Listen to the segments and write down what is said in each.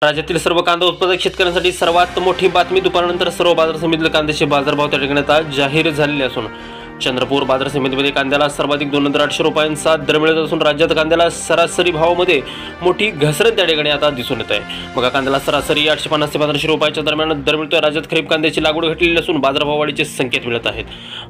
राज्यातील सर्व कांदा उत्पादक शेतकऱ्यांसाठी सर्वात मोठी बातमी. दुपारनंतर सर्व बाजार समितीतील कांद्याचे बाजारभाव त्या ठिकाणी आता जाहीर झालेले असून चंद्रपूर बाजार समितीमध्ये कांद्याला सर्वाधिक 2,800 रुपयांचा दर मिळत असून राज्यात कांद्याला सरासरी भावामध्ये मोठी घसरण त्या ठिकाणी आता दिसून येत आहे. बघा, कांद्याला सरासरी 850 ते 1500 रुपयाच्या दरम्यान दर मिळतोय. राज्यात खरीप कांद्याची लागवड घटलेली असून बाजारभाव वाढीचे संकेत मिळत आहेत.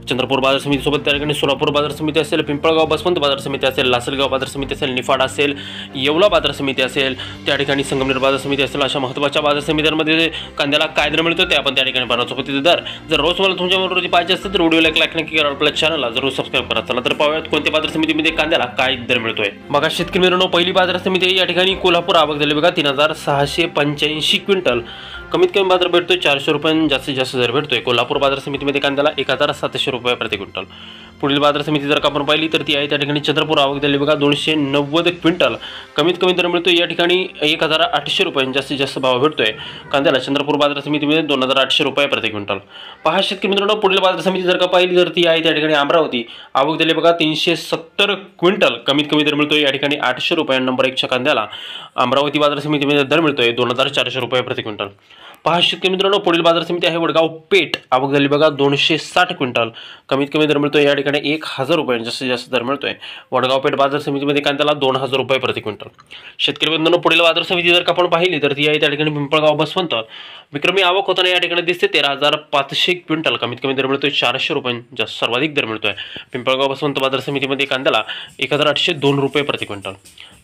चंद्रपूर बाजार समितीसोबत त्या ठिकाणी सोलापूर बाजार समिती असेल, पिंपळगाव बसवंत बाजार समिती असेल, लासलगाव बाजार समिती असेल, निफाड असेल, येवला बाजार समिती असेल, त्या ठिकाणी संगमनेर बाजार समिती असेल, अशा महत्त्वाच्या बाजार समित्यांमध्ये कांद्याला काय दर मिळतो ते आपण त्या ठिकाणी पाहणार आहोत. दर जर रोज मला तुमच्याबरोबर पाहिजे असेल तर व्हिडिओला एक लाईक नक्की करा, आपल्या चॅनलला जरूर सबस्क्राइब करा. चला तर पाहूयात कोणत्या बाजार समितीमध्ये कांद्याला काय दर मिळतोय. बघा शेतकरी मित्रांनो, पहिली बाजार समिती या ठिकाणी कोल्हापूर आवक झाली बघा 3,685 क्विंटल. कमीत कमी बाजार भेटतोय 400 रुपयांनी, जास्तीत जास्त दर भेटतोय कोल्हापूर बाजार समितीमध्ये कांद्याला 1,700 रुपये प्रति क्विंटल. पुढील बाजार समिती जर आपण पाहिली तर ती आहे त्या ठिकाणी चंद्रपूर आवक झाली बघा 290 क्विंटल. कमीत कमी दर मिळतोय या ठिकाणी 1,800 रुपयांनी, जास्तीत जास्त भाव भेटतोय कांद्याला चंद्रपूर बाजार समितीमध्ये 2,800 रुपये प्रति क्विंटल. पहा शेतकरी मित्रांनो, पुढील बाजार समिती जर का पाहिली तर ती आहे त्या ठिकाणी अमरावती आवक झाली बघा 370 क्विंटल. कमीत कमी दर मिळतोय या ठिकाणी 800 रुपये नंबर 1च्या कांद्याला अमरावती बाजार समितीमध्ये दर मिळतोय 2,400 रुपये प्रति क्विंटल. पहा शेतकरी मित्रांनो, पुढील बाजार समिती आहे वडगाव पेठ आवक झाली बघा 260 क्विंटल. कमीत कमी दर मिळतोय या ठिकाणी 1,000 रुपये, जास्तीत जास्त दर मिळतोय वडगाव पेठ बाजार समितीमध्ये कांद्याला 2,000 रुपये प्रति क्विंटल. शेतकरी मित्रांनो, पुढील बाजार समिती जर का आपण पाहिली तर ती आहे त्या ठिकाणी पिंपळगाव बसवंत. विक्रमी आवक होताना या ठिकाणी दिसते 13,500 क्विंटल. कमीत कमी दर मिळतोय 400 रुपये, जास्त सर्वाधिक दर मिळतोय पिंपळगाव बसवंत बाजार समितीमध्ये कांद्याला 1,802 रुपये प्रति क्विंटल.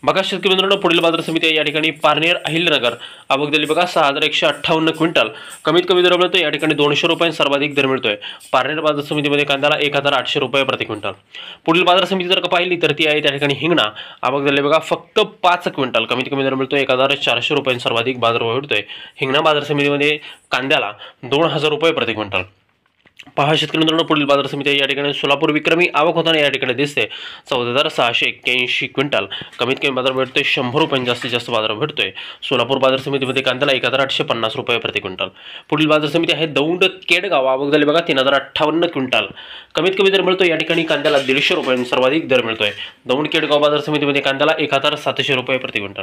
बघा शेतकरी मित्रांनो, पुढील बाजार समिती आहे या ठिकाणी पारनेर अहिल्यानगर आवक झाली बघा 6,158 क्विंटल. कमीत कमी दर मिळतोय या ठिकाणी 200 रुपये, सर्वाधिक दर मिळतोय पारनेर बाजार समितीमध्ये कांद्याला 1,800 रुपये प्रति क्विंटल. पुढील बाजार समिती जर का पाहिली तर ती आहे त्या ठिकाणी हिंगणा आवक झाली बघा फक्त 5 क्विंटल. कमीत कमी दर मिळतोय 1,400 रुपये, सर्वाधिक बाजारभाव मिळतोय हिंगणा बाजार समितीमध्ये कांद्याला 2,000 रुपये प्रति क्विंटल. पहा शेतकरी मित्रांनो, पुढील बाजार समिती या ठिकाणी सोलापूर विक्रमी आवक होताना या ठिकाणी दिसते 14,681 क्विंटल. कमीत कमी बाजार भेटतोय 100 रुपये, जास्तीत जास्त बाजार भेटतोय सोलापूर बाजार समितीमध्ये कांद्याला 1,850 रुपये प्रति क्विंटल. पुढील बाजार समिती आहे दौंड केडगाव आवक झाली बघा 3,058 क्विंटल. कमीत कमी दर मिळतोय या ठिकाणी कांद्याला 150 रुपये, सर्वाधिक दर मिळतोय दौंड केडगाव बाजार समितीमध्ये कांद्याला 1,700 रुपये प्रति क्विंटल.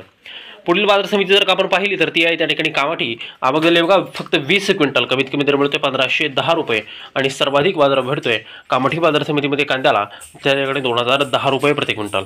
पुढील बाजार समिती जर का आपण पाहिली तर ती आहे त्या ठिकाणी कामाठी आवक झाली बघा फक्त 20 क्विंटल. कमीत कमी दर मिळतोय 1,510 रुपये आणि सर्वाधिक बाजार भेटतोय कामाठी बाजार समितीमध्ये कांद्याला त्या ठिकाणी 2,010 रुपये प्रति क्विंटल.